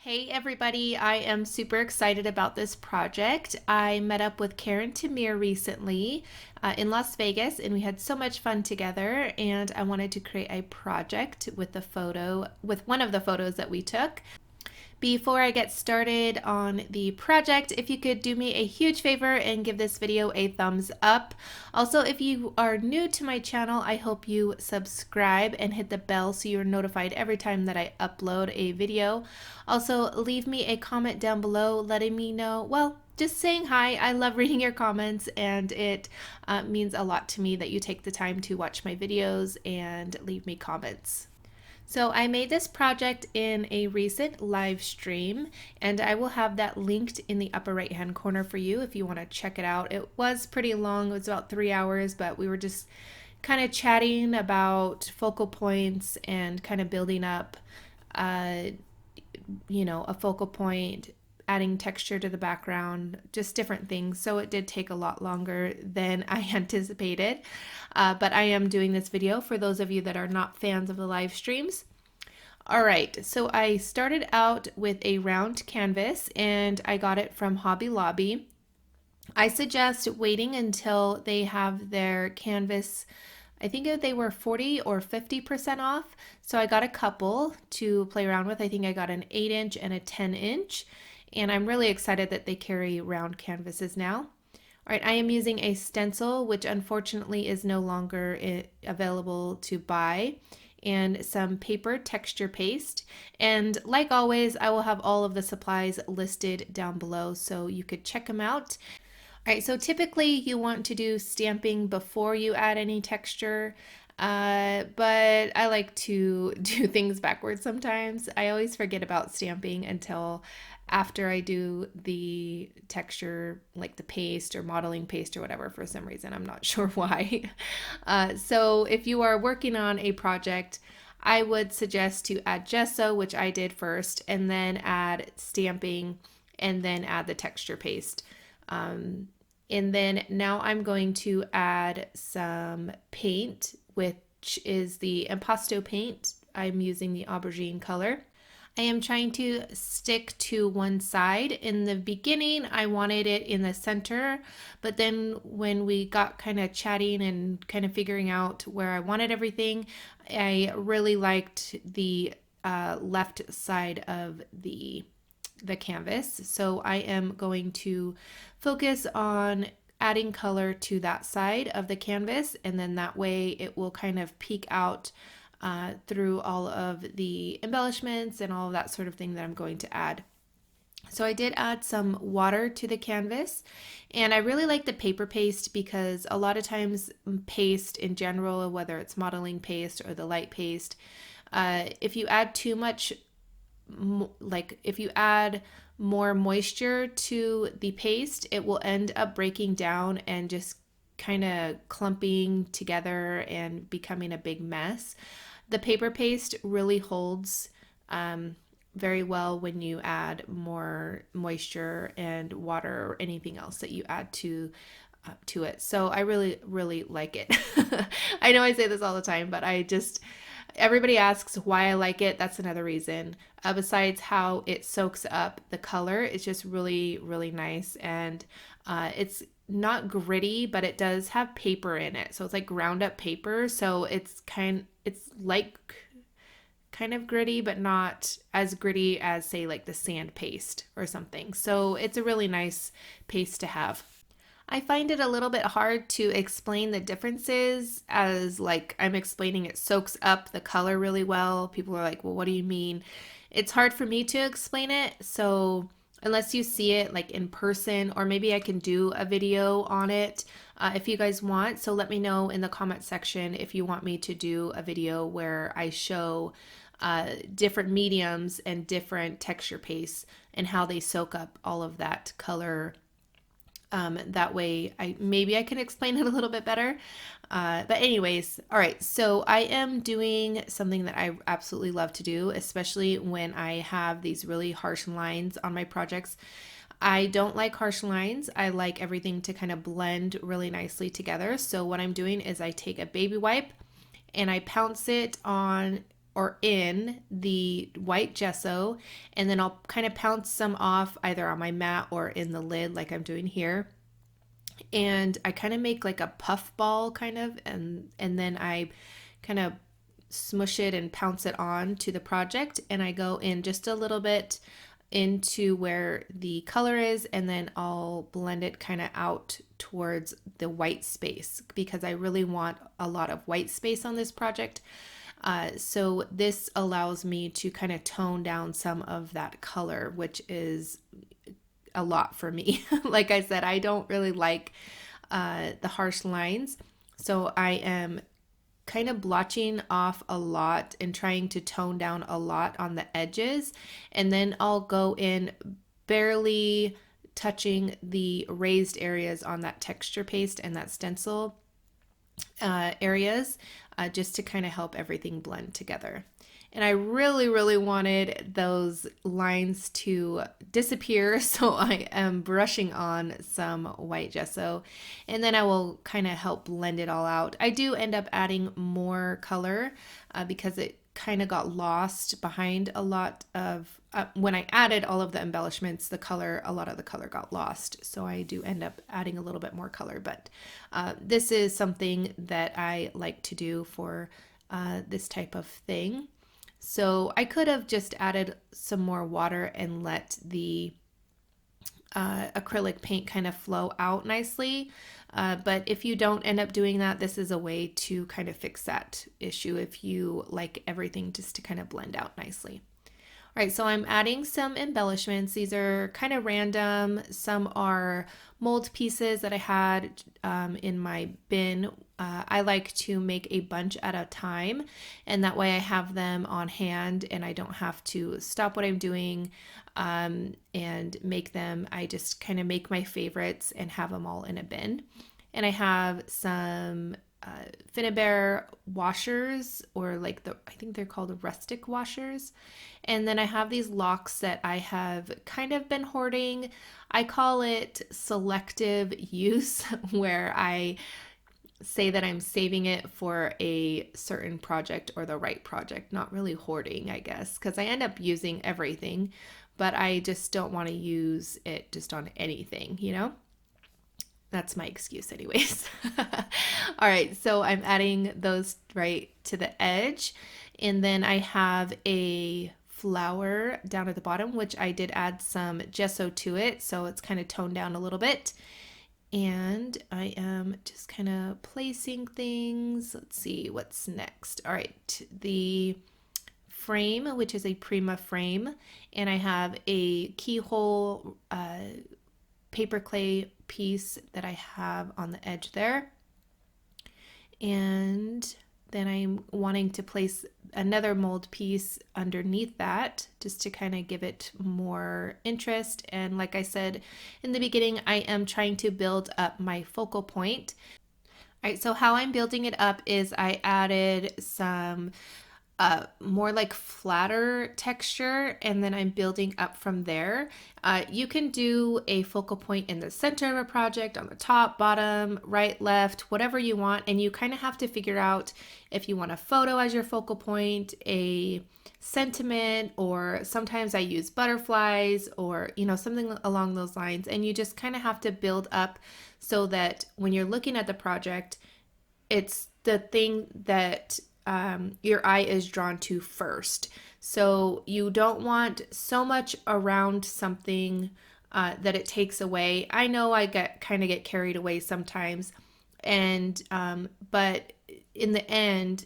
Hey everybody, I am super excited about this project. I met up with Karen Tamir recently in Las Vegas and we had so much fun together, and I wanted to create a project with one of the photos that we took. Before I get started on the project, if you could do me a huge favor and give this video a thumbs up. Also, if you are new to my channel, I hope you subscribe and hit the bell so you're notified every time that I upload a video. Also, leave me a comment down below letting me know, well, just saying hi. I love reading your comments, and it means a lot to me that you take the time to watch my videos and leave me comments. So I made this project in a recent live stream, and I will have that linked in the upper right hand corner for you if you want to check it out. It was pretty long, it was about 3 hours, but we were just kind of chatting about focal points and kind of building up, uh, a focal point, adding texture to the background, just different things. So it did take a lot longer than I anticipated. But I am doing this video for those of you that are not fans of the live streams. All right, so I started out with a round canvas and I got it from Hobby Lobby. I suggest waiting until they have their canvas. I think they were 40 or 50% off. So I got a couple to play around with. I think I got an 8-inch and a 10-inch. And I'm really excited that they carry round canvases now. All right, I am using a stencil, which unfortunately is no longer available to buy, and some paper texture paste. And like always, I will have all of the supplies listed down below so you could check them out. All right, so typically you want to do stamping before you add any texture, but I like to do things backwards sometimes. I always forget about stamping until after I do the texture, like the paste or modeling paste or whatever, for some reason. I'm not sure why. So if you are working on a project, I would suggest to add gesso, which I did first, and then add stamping, and then add the texture paste. And then now I'm going to add some paint, which is the Impasto paint. I'm using the Aubergine color. I am trying to stick to one side. In the beginning, I wanted it in the center, but then when we got kind of chatting and kind of figuring out where I wanted everything, I really liked the left side of the canvas. So I am going to focus on adding color to that side of the canvas, and then that way it will kind of peek out through all of the embellishments and all of that sort of thing that I'm going to add. So I did add some water to the canvas, and I really like the paper paste because a lot of times paste in general, whether it's modeling paste or the light paste, if you add too much, like if you add more moisture to the paste, it will end up breaking down and just kind of clumping together and becoming a big mess. The paper paste really holds very well when you add more moisture and water or anything else that you add to it. So I really like it. I know I say this all the time, but everybody asks why I like it. That's another reason. Besides how it soaks up the color, it's just really nice, and it's not gritty, but it does have paper in it. So it's like ground up paper. So it's like kind of gritty, but not as gritty as, say, like the sand paste or something. So it's a really nice paste to have. I find it a little bit hard to explain the differences, as like I'm explaining it soaks up the color really well. People are like, well, what do you mean? It's hard for me to explain it. So unless you see it like in person, or maybe I can do a video on it if you guys want. So let me know in the comment section if you want me to do a video where I show different mediums and different texture pastes and how they soak up all of that color. That way maybe I can explain it a little bit better. But anyways, all right, so I am doing something that I absolutely love to do, especially when I have these really harsh lines on my projects. I don't like harsh lines. I like everything to kind of blend really nicely together. So what I'm doing is I take a baby wipe and I pounce it on or in the white gesso, and then I'll kind of pounce some off either on my mat or in the lid like I'm doing here. And I kind of make like a puff ball kind of, and then I kind of smush it and pounce it on to the project, and I go in just a little bit into where the color is, and then I'll blend it kind of out towards the white space because I really want a lot of white space on this project. So this allows me to kind of tone down some of that color, which is a lot for me. Like I said, I don't really like the harsh lines. So I am kind of blotching off a lot and trying to tone down a lot on the edges. And then I'll go in barely touching the raised areas on that texture paste and that stencil areas, just to kind of help everything blend together. And I really, really wanted those lines to disappear, so I am brushing on some white gesso, and then I will kind of help blend it all out. I do end up adding more color because it kind of got lost behind a lot of, when I added all of the embellishments, a lot of the color got lost. So I do end up adding a little bit more color, but this is something that I like to do for this type of thing. So I could have just added some more water and let the acrylic paint kind of flow out nicely. But if you don't end up doing that, this is a way to kind of fix that issue if you like everything just to kind of blend out nicely. All right, so I'm adding some embellishments. These are kind of random. Some are mold pieces that I had in my bin. I like to make a bunch at a time, and that way I have them on hand and I don't have to stop what I'm doing and make them. I just kind of make my favorites and have them all in a bin. And I have some Finnabair washers, or like I think they're called Rustic washers. And then I have these locks that I have kind of been hoarding. I call it selective use, where I say that I'm saving it for a certain project or the right project, not really hoarding, I guess, because I end up using everything, but I just don't want to use it just on anything, you know? That's my excuse anyways. All right, so I'm adding those right to the edge. And then I have a flower down at the bottom, which I did add some gesso to it, so it's kind of toned down a little bit. And I am just kind of placing things. Let's see what's next. All right, the frame, which is a Prima frame, and I have a keyhole paper clay piece that I have on the edge there. And then I'm wanting to place another mold piece underneath that just to kind of give it more interest. And like I said in the beginning, I am trying to build up my focal point. All right, so how I'm building it up is I added some more like flatter texture, and then I'm building up from there. You can do a focal point in the center of a project, on the top, bottom, right, left, whatever you want, and you kind of have to figure out if you want a photo as your focal point, a sentiment, or sometimes I use butterflies or, you know, something along those lines. And you just kind of have to build up so that when you're looking at the project, it's the thing that your eye is drawn to first. So you don't want so much around something that it takes away. I know I kind of get carried away sometimes, and but in the end,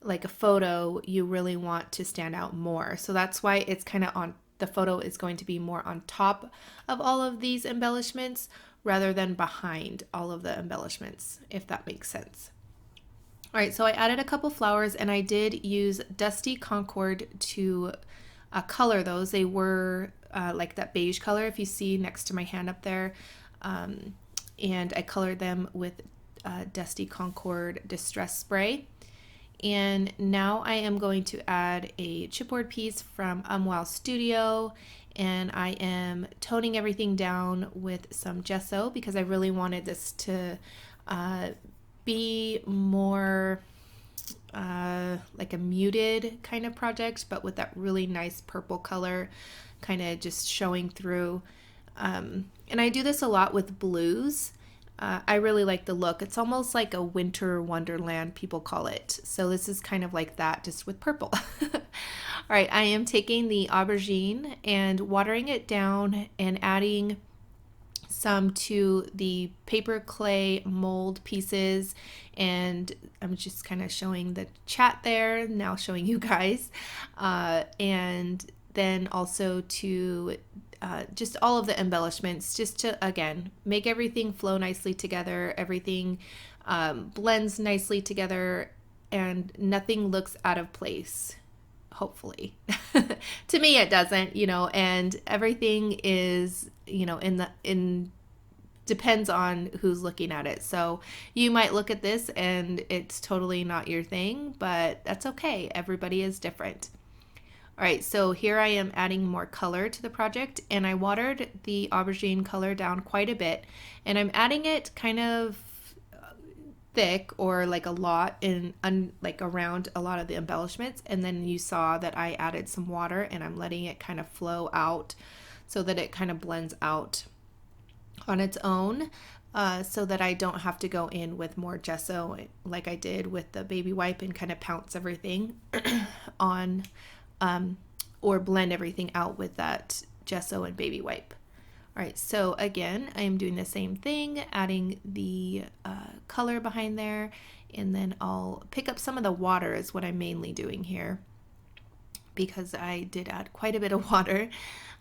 like a photo, you really want to stand out more. So that's why it's kind of on, the photo is going to be more on top of all of these embellishments rather than behind all of the embellishments, if that makes sense. All right, so I added a couple flowers, and I did use Dusty Concord to color those. They were like that beige color, if you see next to my hand up there. And I colored them with Dusty Concord Distress Spray. And now I am going to add a chipboard piece from Wow Studio, and I am toning everything down with some gesso because I really wanted this to be more like a muted kind of project, but with that really nice purple color kind of just showing through. And I do this a lot with blues. I really like the look. It's almost like a winter wonderland, people call it. So this is kind of like that, just with purple. All right, I am taking the aubergine and watering it down and adding some to the paper clay mold pieces, and I'm just kind of showing the chat there, now showing you guys, and then also to just all of the embellishments, just to, again, make everything flow nicely together, everything blends nicely together, and nothing looks out of place, hopefully. To me it doesn't, and everything is, in depends on who's looking at it. So you might look at this and it's totally not your thing, but that's okay. Everybody is different. All right, so here I am adding more color to the project, and I watered the aubergine color down quite a bit, and I'm adding it kind of thick, or like a lot like around a lot of the embellishments. And then you saw that I added some water, and I'm letting it kind of flow out so that it kind of blends out on its own, so that I don't have to go in with more gesso like I did with the baby wipe and kind of pounce everything on, or blend everything out with that gesso and baby wipe. All right, so again, I am doing the same thing, adding the color behind there, and then I'll pick up some of the water is what I'm mainly doing here, because I did add quite a bit of water,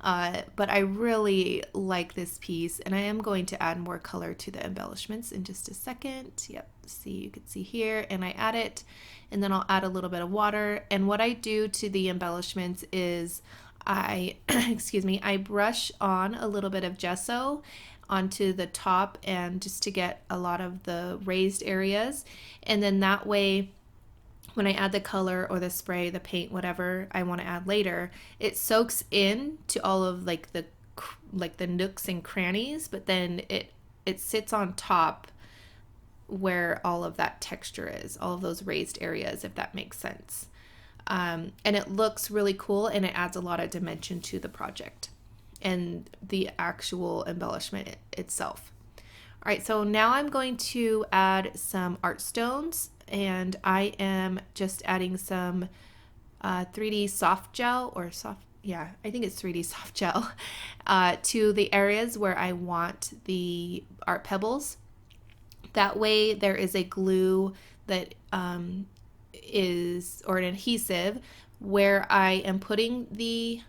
but I really like this piece, and I am going to add more color to the embellishments in just a second. Yep, see, you can see here, and I add it, and then I'll add a little bit of water. And what I do to the embellishments is I, excuse me, I brush on a little bit of gesso onto the top, and just to get a lot of the raised areas, and then that way, when I add the color or the spray, the paint, whatever I want to add later, it soaks in to all of like the nooks and crannies, but then it sits on top where all of that texture is, all of those raised areas, if that makes sense. And it looks really cool, and it adds a lot of dimension to the project and the actual embellishment itself. All right, so now I'm going to add some art stones, and I am just adding some 3D soft gel, or I think it's 3D soft gel, to the areas where I want the art pebbles. That way there is a glue that or an adhesive where I am putting the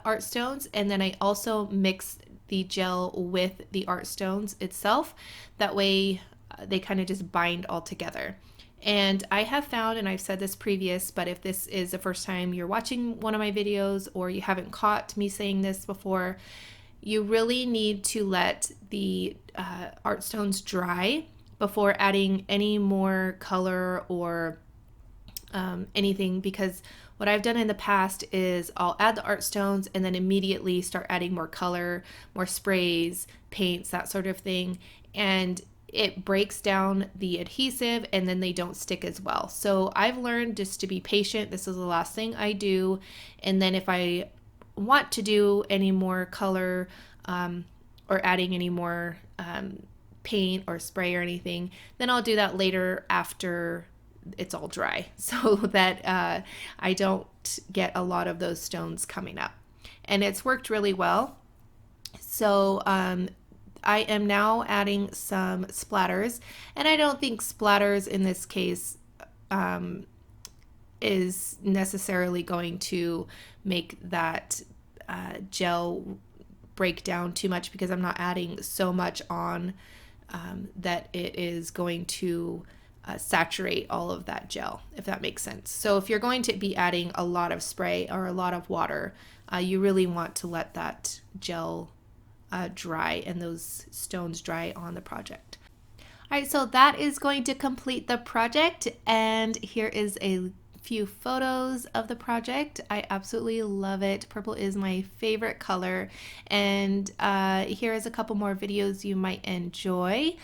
art stones, and then I also mix the gel with the art stones itself. That way they kind of just bind all together. And I have found, and I've said this previous, but if this is the first time you're watching one of my videos, or you haven't caught me saying this before, you really need to let the art stones dry before adding any more color or anything, because what I've done in the past is I'll add the art stones and then immediately start adding more color, more sprays, paints, that sort of thing, and it breaks down the adhesive, and then they don't stick as well. So I've learned just to be patient. This is the last thing I do, and then if I want to do any more color or adding any more paint or spray or anything, then I'll do that later after it's all dry, so that I don't get a lot of those stones coming up. And it's worked really well. So I am now adding some splatters, and I don't think splatters in this case is necessarily going to make that gel break down too much, because I'm not adding so much on that it is going to saturate all of that gel, if that makes sense. So if you're going to be adding a lot of spray or a lot of water, you really want to let that gel dry and those stones dry on the project. All right, so that is going to complete the project, and here is a few photos of the project. I absolutely love it. Purple is my favorite color, and here is a couple more videos you might enjoy.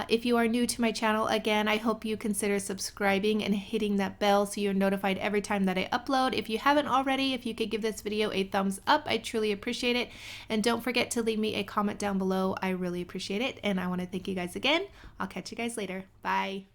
If you are new to my channel, again, I hope you consider subscribing and hitting that bell so you're notified every time that I upload. If you haven't already, if you could give this video a thumbs up, I truly appreciate it. And don't forget to leave me a comment down below. I really appreciate it. And I want to thank you guys again. I'll catch you guys later. Bye.